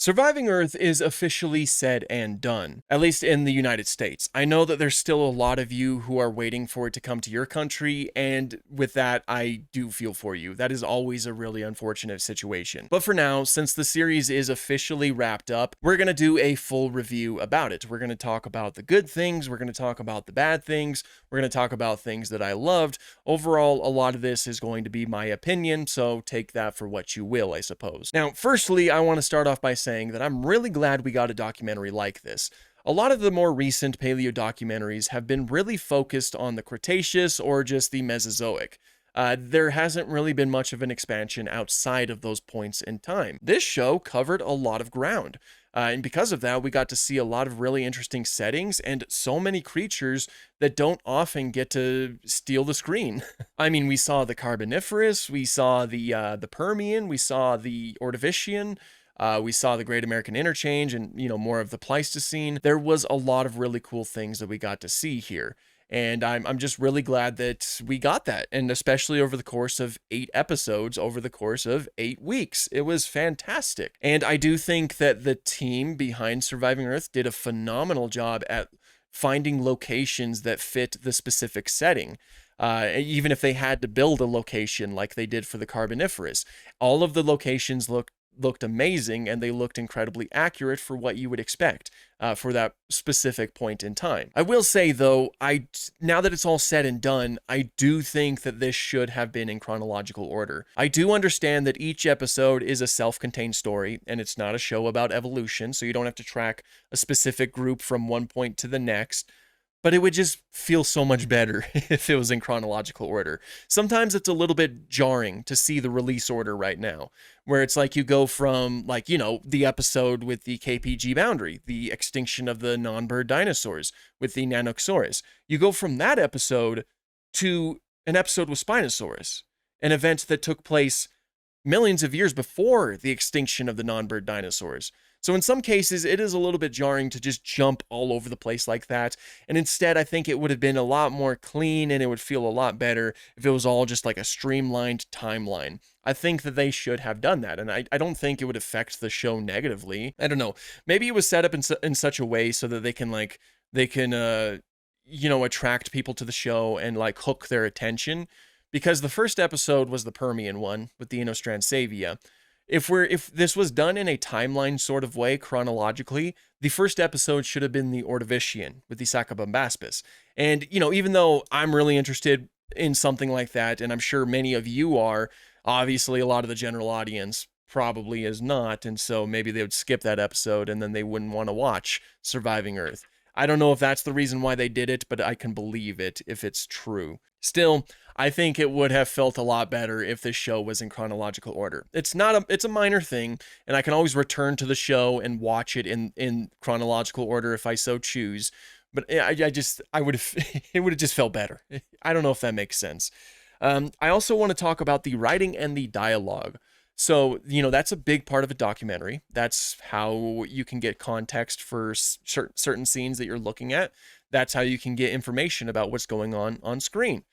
Surviving Earth is officially said and done, at least in the United States. I know that there's still a lot of you who are waiting for it to come to your country, and with that, I do feel for you. That is always a really unfortunate situation. But for now, since the series is officially wrapped up, we're going to do a full review about it. We're going to talk about the good things, we're going to talk about the bad things, we're going to talk about things that I loved. Overall, a lot of this is going to be my opinion, so take that for what you will, I suppose. Now, firstly, I want to start off by saying that I'm really glad we got a documentary like this. A lot of the more recent paleo documentaries have been really focused on the Cretaceous or just the Mesozoic. There hasn't really been much of an expansion outside of those points in time. This show covered a lot of ground. And because of that, we got to see a lot of really interesting settings and so many creatures that don't often get to steal the screen. I mean, we saw the Carboniferous, we saw the Permian, we saw the Ordovician, we saw the Great American Interchange and, more of the Pleistocene. There was a lot of really cool things that we got to see here. And I'm just really glad that we got that. And especially over the course of 8 episodes, over the course of 8 weeks. It was fantastic. And I do think that the team behind Surviving Earth did a phenomenal job at finding locations that fit the specific setting. Even if they had to build a location like they did for the Carboniferous, all of the locations looked amazing, and they looked incredibly accurate for what you would expect for that specific point in time. I will say though, now that it's all said and done, I do think that this should have been in chronological order. I do understand that each episode is a self-contained story, and it's not a show about evolution, so you don't have to track a specific group from one point to the next. But it would just feel so much better if it was in chronological order. Sometimes it's a little bit jarring to see the release order right now, where it's like you go from, the episode with the KPG boundary, the extinction of the non-bird dinosaurs with the Nanoxaurus. You go from that episode to an episode with Spinosaurus, an event that took place millions of years before the extinction of the non-bird dinosaurs. So in some cases, it is a little bit jarring to just jump all over the place like that. And instead, I think it would have been a lot more clean, and it would feel a lot better if it was all just like a streamlined timeline. I think that they should have done that, and I don't think it would affect the show negatively. I don't know. Maybe it was set up in such a way so that they can attract people to the show and hook their attention. Because the first episode was the Permian one with Dino Savia. If this was done in a timeline sort of way, chronologically, the first episode should have been the Ordovician with the Sacabambaspis. And, even though I'm really interested in something like that, and I'm sure many of you are, obviously a lot of the general audience probably is not, and so maybe they would skip that episode and then they wouldn't want to watch Surviving Earth. I don't know if that's the reason why they did it, but I can believe it if it's true. Still, I think it would have felt a lot better if this show was in chronological order. It's a minor thing, and I can always return to the show and watch it in chronological order if I so choose. But I would have, it would have just felt better. I don't know if that makes sense. I also want to talk about the writing and the dialogue. So, that's a big part of a documentary. That's how you can get context for certain scenes that you're looking at. That's how you can get information about what's going on screen.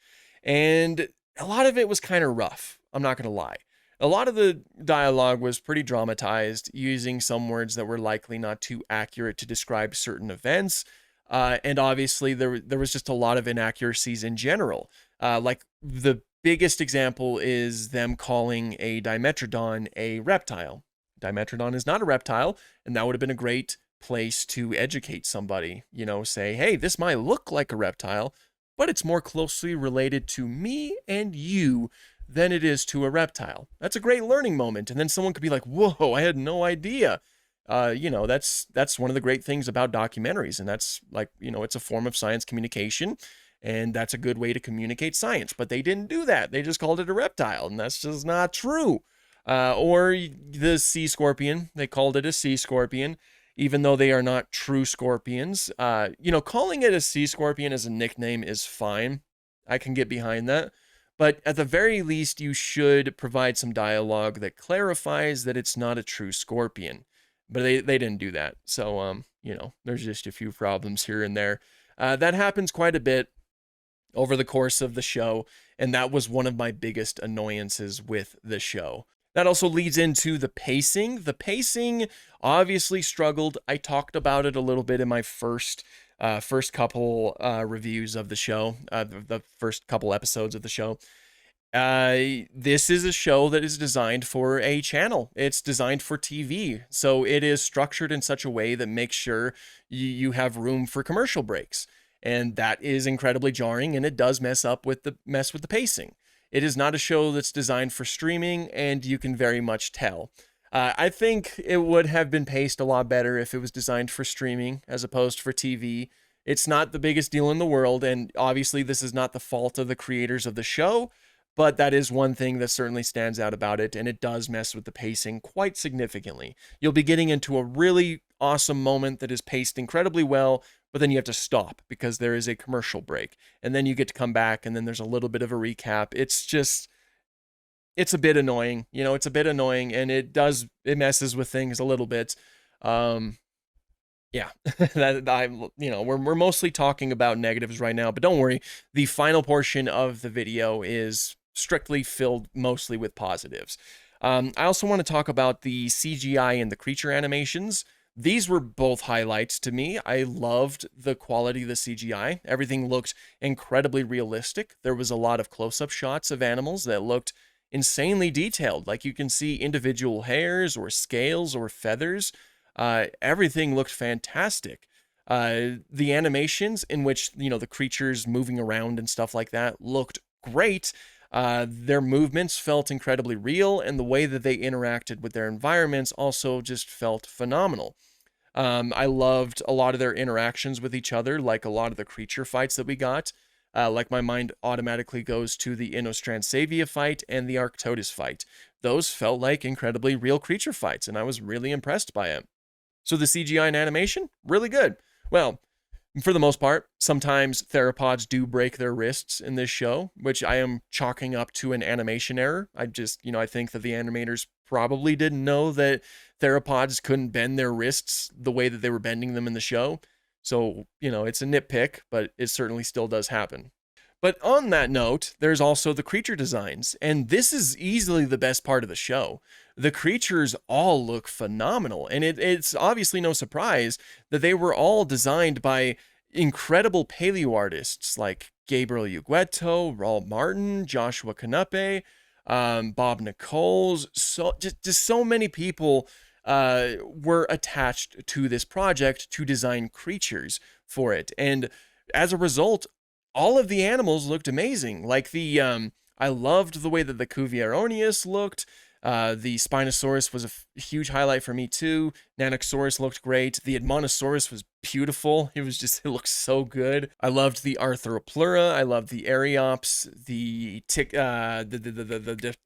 And a lot of it was kind of rough. I'm not going to lie. A lot of the dialogue was pretty dramatized, using some words that were likely not too accurate to describe certain events. And obviously, there was just a lot of inaccuracies in general. Like the biggest example is them calling a Dimetrodon a reptile. Dimetrodon is not a reptile, and that would have been a great place to educate somebody. Say, hey, this might look like a reptile, but it's more closely related to me and you than it is to a reptile. That's a great learning moment. And then someone could be like, whoa, I had no idea. That's one of the great things about documentaries. And that's it's a form of science communication. And that's a good way to communicate science. But they didn't do that. They just called it a reptile. And that's just not true. Or the sea scorpion. They called it a sea scorpion, even though they are not true scorpions. Calling it a sea scorpion as a nickname is fine. I can get behind that. But at the very least, you should provide some dialogue that clarifies that it's not a true scorpion. But they didn't do that. So, there's just a few problems here and there. That happens quite a bit over the course of the show, and that was one of my biggest annoyances with the show. That also leads into the pacing. The pacing obviously struggled. I talked about it a little bit in my first couple reviews of the show, the first couple episodes of the show. This is a show that is designed for a channel. It's designed for TV. So it is structured in such a way that makes sure you have room for commercial breaks. And that is incredibly jarring, and it does mess with the pacing. It is not a show that's designed for streaming, and you can very much tell. I think it would have been paced a lot better if it was designed for streaming as opposed for TV. It's not the biggest deal in the world, and obviously this is not the fault of the creators of the show, but that is one thing that certainly stands out about it, and it does mess with the pacing quite significantly. You'll be getting into a really awesome moment that is paced incredibly well, but then you have to stop because there is a commercial break, and then you get to come back, and then there's a little bit of a recap. It's a bit annoying, it's a bit annoying, and it messes with things a little bit. Yeah, we're mostly talking about negatives right now, but don't worry, the final portion of the video is strictly filled mostly with positives. I also want to talk about the CGI and the creature animations. These were both highlights to me. I loved the quality of the CGI. Everything looked incredibly realistic. There was a lot of close-up shots of animals that looked insanely detailed. Like you can see individual hairs scales or feathers. Everything looked fantastic. The animations in which, the creatures moving around and stuff like that looked great. Their movements felt incredibly real, and the way that they interacted with their environments also just felt phenomenal. I loved a lot of their interactions with each other, like a lot of the creature fights that we got. Like my mind automatically goes to the Inostransavia fight and the Arctodus fight. Those felt like incredibly real creature fights, and I was really impressed by it. So the CGI and animation, really good. Well, for the most part, sometimes theropods do break their wrists in this show, which I am chalking up to an animation error. I think that the animators probably didn't know that theropods couldn't bend their wrists the way that they were bending them in the show. So, it's a nitpick, but it certainly still does happen. But on that note, there's also the creature designs, and this is easily the best part of the show. The creatures all look phenomenal, and it's obviously no surprise that they were all designed by incredible paleo artists like Gabriel Ugueto, Raul Martin, Joshua Canupe, Bob Nichols. So just so many people were attached to this project to design creatures for it, and as a result, all of the animals looked amazing. Like I loved the way that the Cuvieronius looked. The Spinosaurus was a huge highlight for me too. Nanoxaurus looked great. The Admonosaurus was beautiful. It looked so good. I loved the Arthropleura. I loved the Ariops. The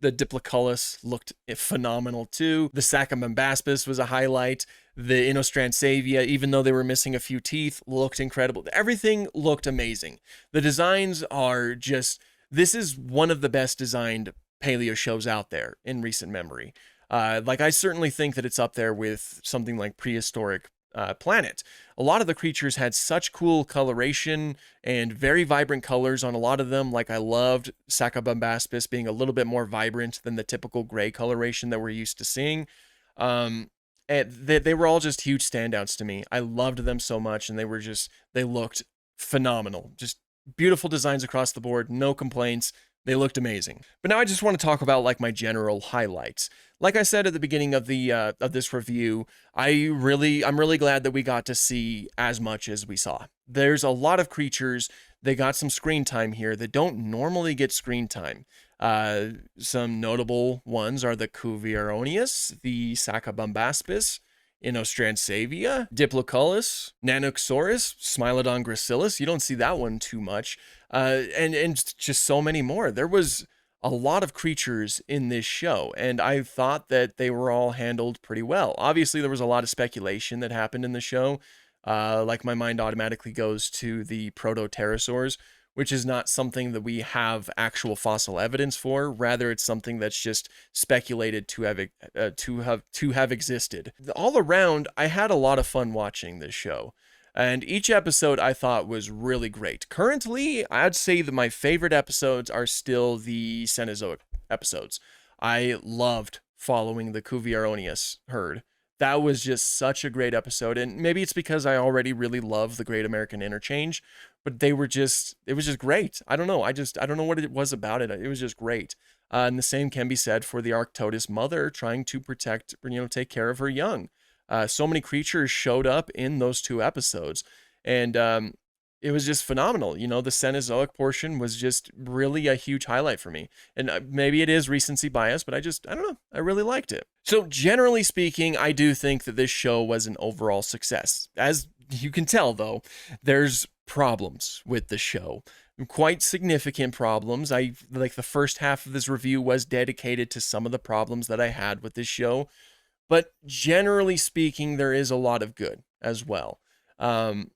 Diploculus looked phenomenal too. The Sacabambaspis was a highlight. The Inostransavia, even though they were missing a few teeth, looked incredible. Everything looked amazing. The designs are this is one of the best designed paleo shows out there in recent memory. I certainly think that it's up there with something like Prehistoric Planet. A lot of the creatures had such cool coloration and very vibrant colors on a lot of them. Like I loved Sacabambaspis being a little bit more vibrant than the typical gray coloration that we're used to seeing. And they were all just huge standouts to me. I loved them so much, and they looked phenomenal. Just beautiful designs across the board, no complaints. They looked amazing. But now I just want to talk about my general highlights. Like I said at the beginning of this review, I'm really glad that we got to see as much as we saw. There's a lot of creatures. They got some screen time here that don't normally get screen time. Some notable ones are the Cuvieronius, the Sacabambaspis, Inostransavia, Diploculus, Nanoxaurus, Smilodon gracilis. You don't see that one too much. And just so many more. There was a lot of creatures in this show, and I thought that they were all handled pretty well. Obviously, there was a lot of speculation that happened in the show. My mind automatically goes to the Proto-Pterosaurs, which is not something that we have actual fossil evidence for. Rather, it's something that's just speculated to have existed. All around, I had a lot of fun watching this show, and each episode I thought was really great. Currently, I'd say that my favorite episodes are still the Cenozoic episodes. I loved following the Cuvieronius herd. That was just such a great episode, and maybe it's because I already really love the Great American Interchange, but it was just great. I don't know. I don't know what it was about it. It was just great. And the same can be said for the Arctodus mother trying to protect, take care of her young. So many creatures showed up in those 2 episodes, and it was just phenomenal. The Cenozoic portion was just really a huge highlight for me. And maybe it is recency bias, but I don't know. I really liked it. So generally speaking, I do think that this show was an overall success. As you can tell, though, there's problems with the show. Quite significant problems. The first half of this review was dedicated to some of the problems that I had with this show. But generally speaking, there is a lot of good as well. The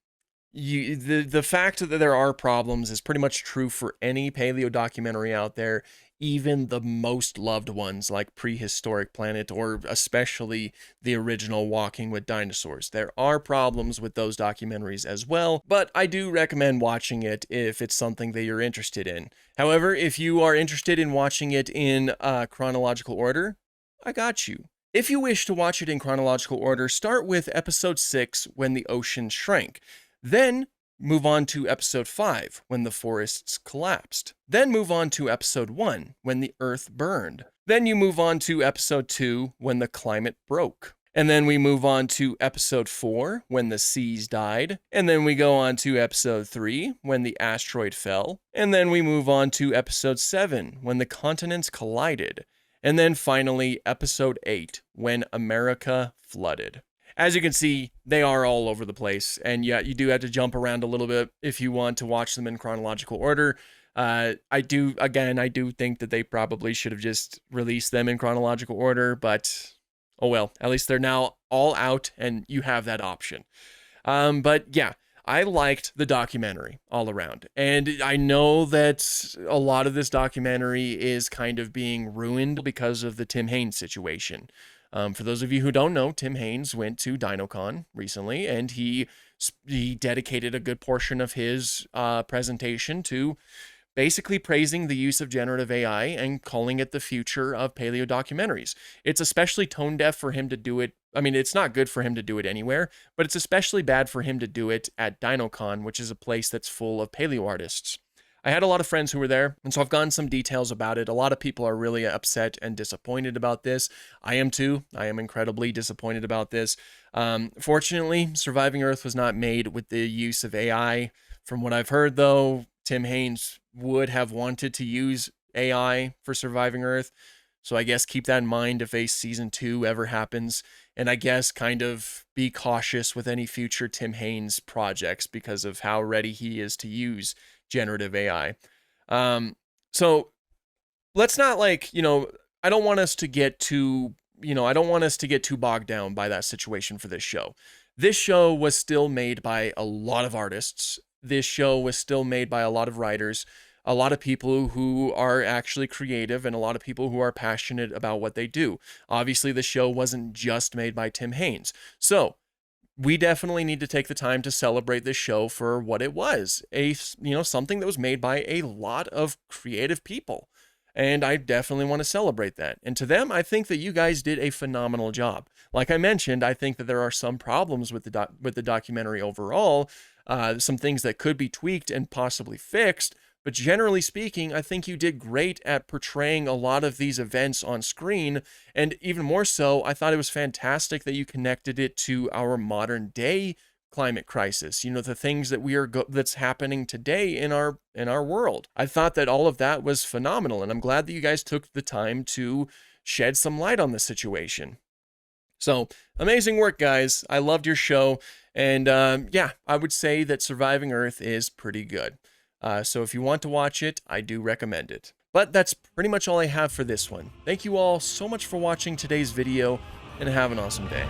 fact that there are problems is pretty much true for any paleo documentary out there, even the most loved ones like Prehistoric Planet or especially the original Walking with Dinosaurs. There are problems with those documentaries as well, but I do recommend watching it if it's something that you're interested in. However, if you are interested in watching it in chronological order, I got you. If you wish to watch it in chronological order, start with episode 6, When the Ocean Shrank. Then move on to episode 5, When the Forests Collapsed. Then move on to episode 1, When the Earth Burned. Then you move on to episode 2, When the Climate Broke. And then we move on to episode 4, When the Seas Died. And then we go on to episode 3, When the Asteroid Fell. And then we move on to episode 7, When the Continents Collided. And then finally, episode 8, When America Flooded. As you can see, they are all over the place, and yeah, you do have to jump around a little bit if you want to watch them in chronological order. I do think that they probably should have just released them in chronological order, but oh well, at least they're now all out, and you have that option. But yeah, I liked the documentary all around, and I know that a lot of this documentary is kind of being ruined because of the Tim Haynes situation. For those of you who don't know, Tim Haynes went to DinoCon recently, and he dedicated a good portion of his presentation to basically praising the use of generative AI and calling it the future of paleo documentaries. It's especially tone deaf for him to do it. I mean, it's not good for him to do it anywhere, but it's especially bad for him to do it at DinoCon, which is a place that's full of paleo artists. I had a lot of friends who were there, and so I've gotten some details about it. A lot of people are really upset and disappointed about this. I am too. I am incredibly disappointed about this. Fortunately, Surviving Earth was not made with the use of AI. From what I've heard, though, Tim Haynes would have wanted to use AI for Surviving Earth. So I guess keep that in mind if a season 2 ever happens. And I guess kind of be cautious with any future Tim Haynes projects because of how ready he is to use generative AI. So let's not I don't want us to get too bogged down by that situation for this show. This show was still made by a lot of artists. This show was still made by a lot of writers, a lot of people who are actually creative, and a lot of people who are passionate about what they do. Obviously, the show wasn't just made by Tim Haynes. So we definitely need to take the time to celebrate this show for what it was, something that was made by a lot of creative people. And I definitely want to celebrate that. And to them, I think that you guys did a phenomenal job. Like I mentioned, I think that there are some problems with the documentary overall, some things that could be tweaked and possibly fixed. But generally speaking, I think you did great at portraying a lot of these events on screen. And even more so, I thought it was fantastic that you connected it to our modern day climate crisis, the things that that's happening today in our world. I thought that all of that was phenomenal, and I'm glad that you guys took the time to shed some light on the situation. So amazing work, guys. I loved your show, and yeah, I would say that Surviving Earth is pretty good. So if you want to watch it, I do recommend it. But that's pretty much all I have for this one. Thank you all so much for watching today's video, and have an awesome day.